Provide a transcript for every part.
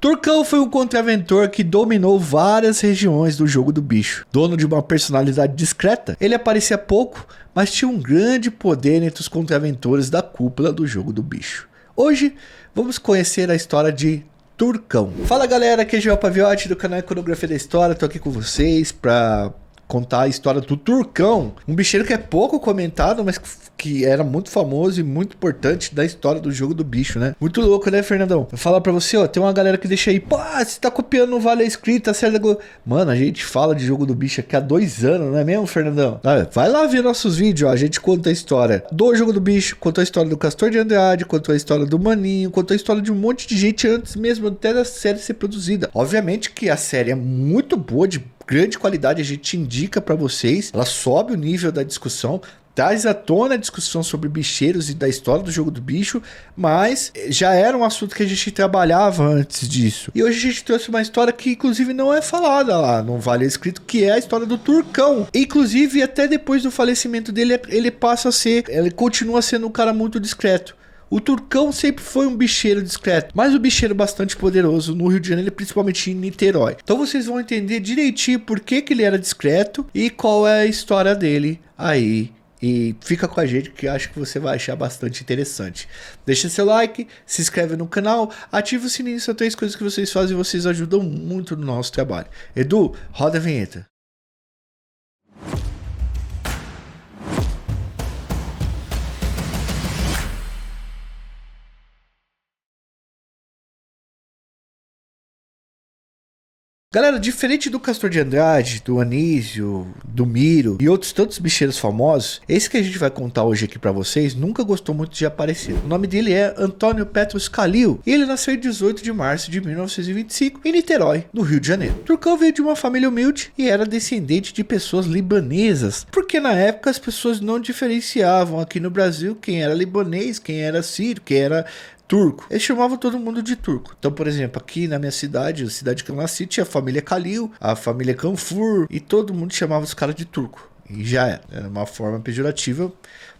Turcão foi um contraventor que dominou várias regiões do jogo do bicho. Dono de uma personalidade discreta, ele aparecia pouco, mas tinha um grande poder entre os contraventores da cúpula do jogo do bicho. Hoje, vamos conhecer a história de Turcão. Fala galera, aqui é Joel Paviotti do canal Iconografia da História, tô aqui com vocês pra contar a história do Turcão, um bicheiro que é pouco comentado, mas que era muito famoso e muito importante da história do jogo do bicho, né? Muito louco, né, Fernandão? Vou falar pra você, ó, tem uma galera que deixa aí, pô, você tá copiando o Vale a Escrita, a série da Globo. Mano, a gente fala de jogo do bicho aqui há 2 anos, não é mesmo, Fernandão? Vai lá ver nossos vídeos, ó, a gente conta a história do jogo do bicho, conta a história do Castor de Andrade, conta a história do Maninho, conta a história de um monte de gente antes mesmo até da série ser produzida. Obviamente que a série é muito boa, de grande qualidade, a gente indica pra vocês, ela sobe o nível da discussão, traz à tona a discussão sobre bicheiros e da história do jogo do bicho, mas já era um assunto que a gente trabalhava antes disso. E hoje a gente trouxe uma história que inclusive não é falada lá no Vale Escrito, que é a história do Turcão. Inclusive até depois do falecimento dele, ele continua sendo um cara muito discreto. O Turcão sempre foi um bicheiro discreto, mas um bicheiro bastante poderoso no Rio de Janeiro, principalmente em Niterói. Então vocês vão entender direitinho por que ele era discreto e qual é a história dele aí. E fica com a gente que acho que você vai achar bastante interessante. Deixa seu like, se inscreve no canal, ativa o sininho, são 3 coisas que vocês fazem e vocês ajudam muito no nosso trabalho. Edu, roda a vinheta. Galera, diferente do Castor de Andrade, do Anísio, do Miro e outros tantos bicheiros famosos, esse que a gente vai contar hoje aqui pra vocês nunca gostou muito de aparecer. O nome dele é Antônio Petros Calil e ele nasceu em 18 de março de 1925 em Niterói, no Rio de Janeiro. Turcão veio de uma família humilde e era descendente de pessoas libanesas, porque na época as pessoas não diferenciavam aqui no Brasil quem era libanês, quem era sírio, quem era turco. Eles chamavam todo mundo de turco. Então, por exemplo, aqui na minha cidade, a cidade que eu nasci, tinha a família Calil, a família Canfur, e todo mundo chamava os caras de turco. E já era uma forma pejorativa,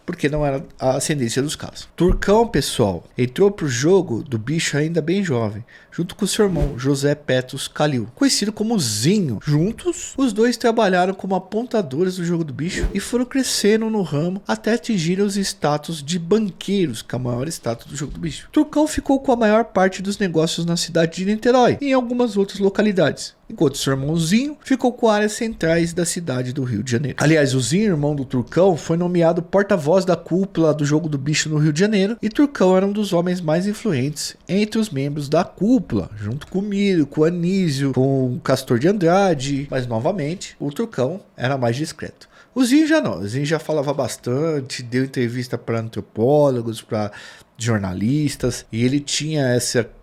porque não era a ascendência dos caras. Turcão, pessoal, entrou pro jogo do bicho ainda bem jovem, junto com seu irmão José Petros Calil, conhecido como Zinho. Juntos, os dois trabalharam como apontadores do jogo do bicho e foram crescendo no ramo até atingirem os status de banqueiros, que é o maior status do jogo do bicho. Turcão ficou com a maior parte dos negócios na cidade de Niterói e em algumas outras localidades, enquanto seu irmãozinho ficou com áreas centrais da cidade do Rio de Janeiro. Aliás, o Zinho, irmão do Turcão, foi nomeado porta-voz da cúpula do jogo do bicho no Rio de Janeiro, e Turcão era um dos homens mais influentes entre os membros da cúpula, junto com o Miro, com o Anísio, com o Castor de Andrade, mas novamente o Turcão era mais discreto. O Zinho já não, o Zinho já falava bastante, deu entrevista para antropólogos, para jornalistas, e ele tinha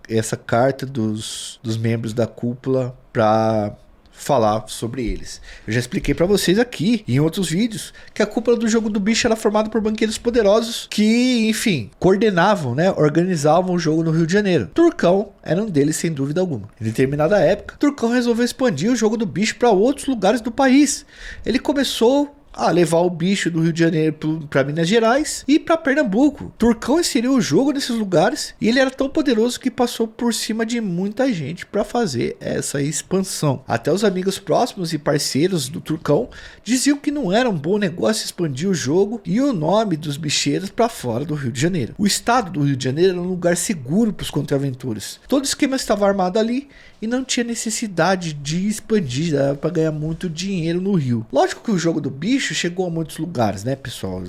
essa carta dos membros da cúpula para falar sobre eles. Eu já expliquei para vocês aqui em outros vídeos que a cúpula do jogo do bicho era formada por banqueiros poderosos que, enfim, coordenavam, né, organizavam o jogo no Rio de Janeiro. Turcão era um deles, sem dúvida alguma. Em determinada época, Turcão resolveu expandir o jogo do bicho para outros lugares do país. Ele começou a levar o bicho do Rio de Janeiro para Minas Gerais e para Pernambuco. Turcão inseriu o jogo nesses lugares e ele era tão poderoso que passou por cima de muita gente para fazer essa expansão. Até os amigos próximos e parceiros do Turcão diziam que não era um bom negócio expandir o jogo e o nome dos bicheiros para fora do Rio de Janeiro. O estado do Rio de Janeiro era um lugar seguro para os contraventuras. Todo esquema estava armado ali e não tinha necessidade de expandir, dava para ganhar muito dinheiro no Rio. Lógico que o jogo do bicho chegou a muitos lugares, né, pessoal?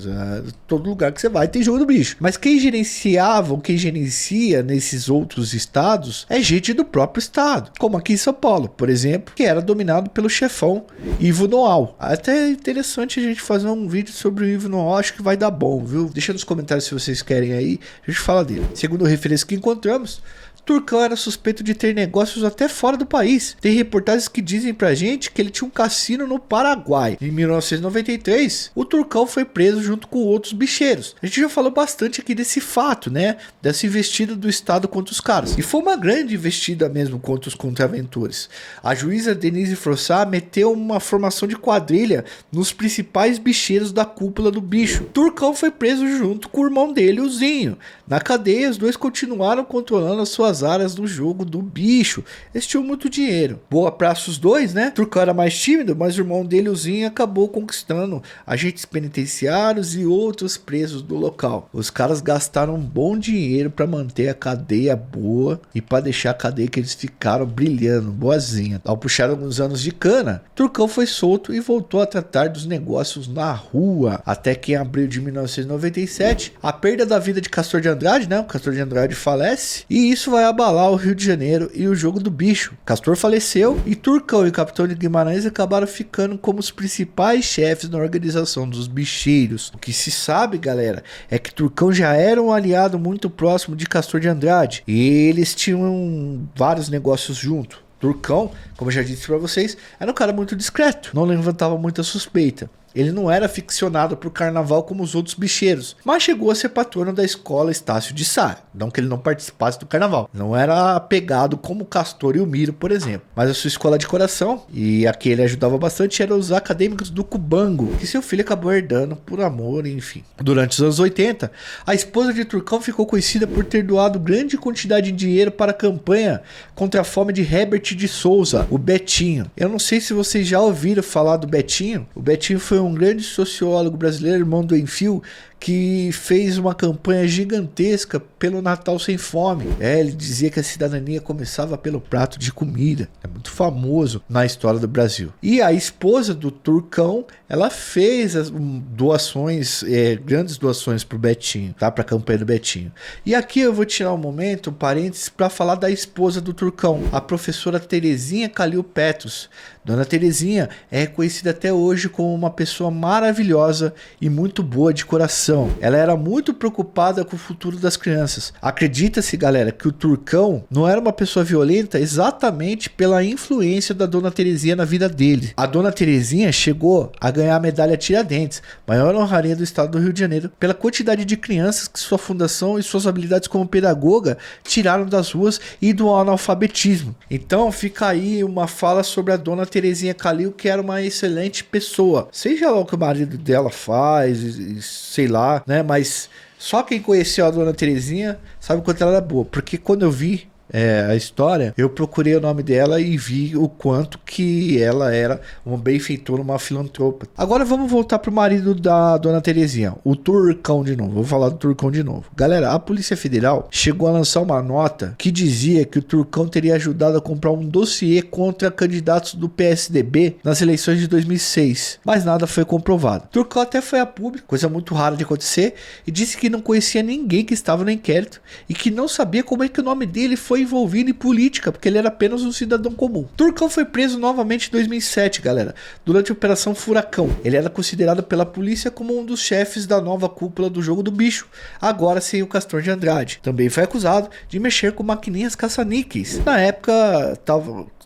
Todo lugar que você vai tem jogo do bicho. Mas quem gerencia nesses outros estados é gente do próprio estado. Como aqui em São Paulo, por exemplo, que era dominado pelo chefão Ivo Noal. Até é interessante a gente fazer um vídeo sobre o Ivo Noal, acho que vai dar bom, viu? Deixa nos comentários se vocês querem aí, a gente fala dele. Segundo a referência que encontramos, Turcão era suspeito de ter negócios até fora do país. Tem reportagens que dizem pra gente que ele tinha um cassino no Paraguai. Em 1993, o Turcão foi preso junto com outros bicheiros. A gente já falou bastante aqui desse fato, né? Dessa investida do Estado contra os caras. E foi uma grande investida mesmo contra os contraventores. A juíza Denise Frossard meteu uma formação de quadrilha nos principais bicheiros da cúpula do bicho. Turcão foi preso junto com o irmão dele, o Zinho. Na cadeia, os dois continuaram controlando as suas as áreas do jogo do bicho. Eles tinham muito dinheiro. Boa praça os dois, né? Turcão era mais tímido, mas o irmão dele, o Zinho, acabou conquistando agentes penitenciários e outros presos do local. Os caras gastaram um bom dinheiro para manter a cadeia boa e para deixar a cadeia que eles ficaram brilhando, boazinha. Ao puxar alguns anos de cana, Turcão foi solto e voltou a tratar dos negócios na rua. Até que em abril de 1997, a perda da vida de Castor de Andrade, né? O Castor de Andrade falece e isso vai abalar o Rio de Janeiro e o jogo do bicho. Castor faleceu e Turcão e o Capitão de Guimarães acabaram ficando como os principais chefes na organização dos bicheiros. O que se sabe, galera, é que Turcão já era um aliado muito próximo de Castor de Andrade e eles tinham vários negócios juntos. Turcão, como eu já disse para vocês, era um cara muito discreto, não levantava muita suspeita. Ele não era ficcionado pro carnaval como os outros bicheiros, mas chegou a ser patrono da escola Estácio de Sá, não que ele não participasse do carnaval. Não era apegado como o Castor e o Miro, por exemplo. Mas a sua escola de coração, e a que ele ajudava bastante, era os acadêmicos do Cubango, que seu filho acabou herdando por amor, enfim. Durante os anos 80, a esposa de Turcão ficou conhecida por ter doado grande quantidade de dinheiro para a campanha contra a fome de Herbert de Souza, o Betinho. Eu não sei se vocês já ouviram falar do Betinho. O Betinho foi um grande sociólogo brasileiro, irmão do Enfio, que fez uma campanha gigantesca pelo Natal sem fome. Ele dizia que a cidadania começava pelo prato de comida. É muito famoso na história do Brasil. E a esposa do Turcão, ela fez as doações, grandes doações pro Betinho, tá? Pra campanha do Betinho. E aqui eu vou tirar um momento, um parênteses, para falar da esposa do Turcão, a professora Terezinha Calil Petros. Dona Terezinha é conhecida até hoje como uma pessoa maravilhosa e muito boa de coração. Ela era muito preocupada com o futuro das crianças. Acredita-se, galera, que o Turcão não era uma pessoa violenta exatamente pela influência da Dona Terezinha na vida dele. A Dona Terezinha chegou a ganhar a medalha Tiradentes, maior honraria do estado do Rio de Janeiro, pela quantidade de crianças que sua fundação e suas habilidades como pedagoga tiraram das ruas e do analfabetismo. Então fica aí uma fala sobre a Dona Terezinha Calil, que era uma excelente pessoa. Seja lá o que o marido dela faz, sei lá, né? Mas só quem conheceu a Dona Terezinha sabe o quanto ela era boa. Porque quando eu vi a história, eu procurei o nome dela e vi o quanto que ela era uma benfeitora, uma filantropa. Agora vamos voltar pro marido da Dona Terezinha, o Turcão de novo. Vou falar do Turcão de novo. Galera, a Polícia Federal chegou a lançar uma nota que dizia que o Turcão teria ajudado a comprar um dossiê contra candidatos do PSDB nas eleições de 2006, mas nada foi comprovado. Turcão até foi a público, coisa muito rara de acontecer, e disse que não conhecia ninguém que estava no inquérito e que não sabia como é que o nome dele foi envolvido em política, porque ele era apenas um cidadão comum. Turcão foi preso novamente em 2007, galera, durante a Operação Furacão. Ele era considerado pela polícia como um dos chefes da nova cúpula do jogo do bicho, agora sem o Castor de Andrade. Também foi acusado de mexer com maquininhas caça-níqueis. Na época,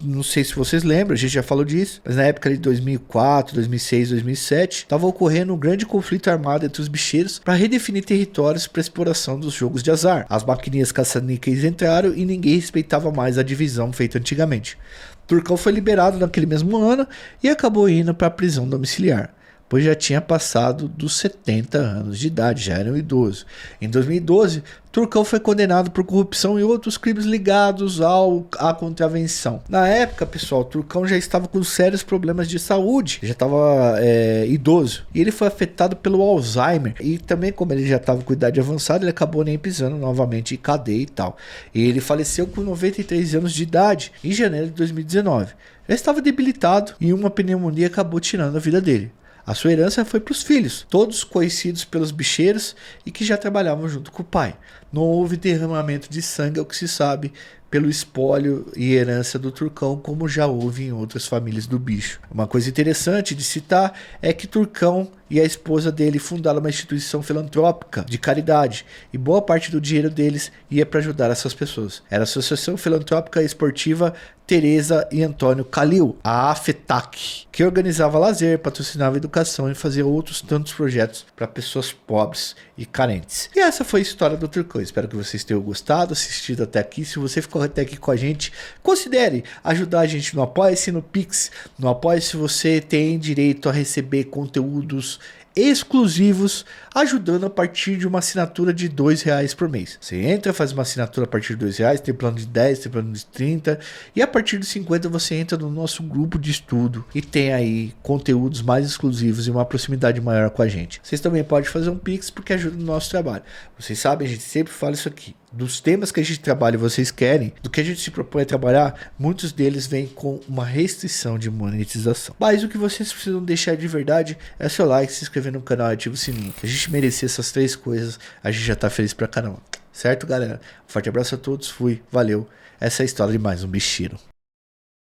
não sei se vocês lembram, a gente já falou disso, mas na época de 2004, 2006, 2007, estava ocorrendo um grande conflito armado entre os bicheiros para redefinir territórios para exploração dos jogos de azar. As maquininhas caça-níqueis entraram e ninguém respeitava mais a divisão feita antigamente. Turcão foi liberado naquele mesmo ano e acabou indo para a prisão domiciliar, pois já tinha passado dos 70 anos de idade, já era um idoso. Em 2012, Turcão foi condenado por corrupção e outros crimes ligados à contravenção. Na época, pessoal, Turcão já estava com sérios problemas de saúde, já estava idoso, e ele foi afetado pelo Alzheimer, e também como ele já estava com idade avançada, ele acabou nem pisando novamente em cadeia e tal. E ele faleceu com 93 anos de idade, em janeiro de 2019. Já estava debilitado e uma pneumonia acabou tirando a vida dele. A sua herança foi para os filhos, todos conhecidos pelos bicheiros e que já trabalhavam junto com o pai. Não houve derramamento de sangue, ao que se sabe, pelo espólio e herança do Turcão, como já houve em outras famílias do bicho. Uma coisa interessante de citar é que Turcão e a esposa dele fundaram uma instituição filantrópica de caridade, e boa parte do dinheiro deles ia para ajudar essas pessoas. Era a Associação Filantrópica Esportiva Tereza e Antônio Calil, a AFETAC, que organizava lazer, patrocinava educação e fazia outros tantos projetos para pessoas pobres e carentes. E essa foi a história do Turcão. Espero que vocês tenham gostado, assistido até aqui. Se você ficou até aqui com a gente, considere ajudar a gente no Apoia-se, no Pix. No Apoia-se você tem direito a receber conteúdos exclusivos ajudando a partir de uma assinatura de R$2 por mês. Você entra, faz uma assinatura a partir de R$2, tem plano de 10, tem plano de 30, e a partir de 50 você entra no nosso grupo de estudo e tem aí conteúdos mais exclusivos e uma proximidade maior com a gente. Vocês também podem fazer um Pix porque ajuda no nosso trabalho. Vocês sabem, a gente sempre fala isso aqui. Dos temas que a gente trabalha e vocês querem, do que a gente se propõe a trabalhar, muitos deles vêm com uma restrição de monetização. Mas o que vocês precisam deixar de verdade é seu like, se inscrever no canal e ativar o sininho. Se a gente merecer essas 3 coisas, a gente já tá feliz pra caramba. Certo, galera? Um forte abraço a todos, fui, valeu. Essa é a história de mais um bicheiro.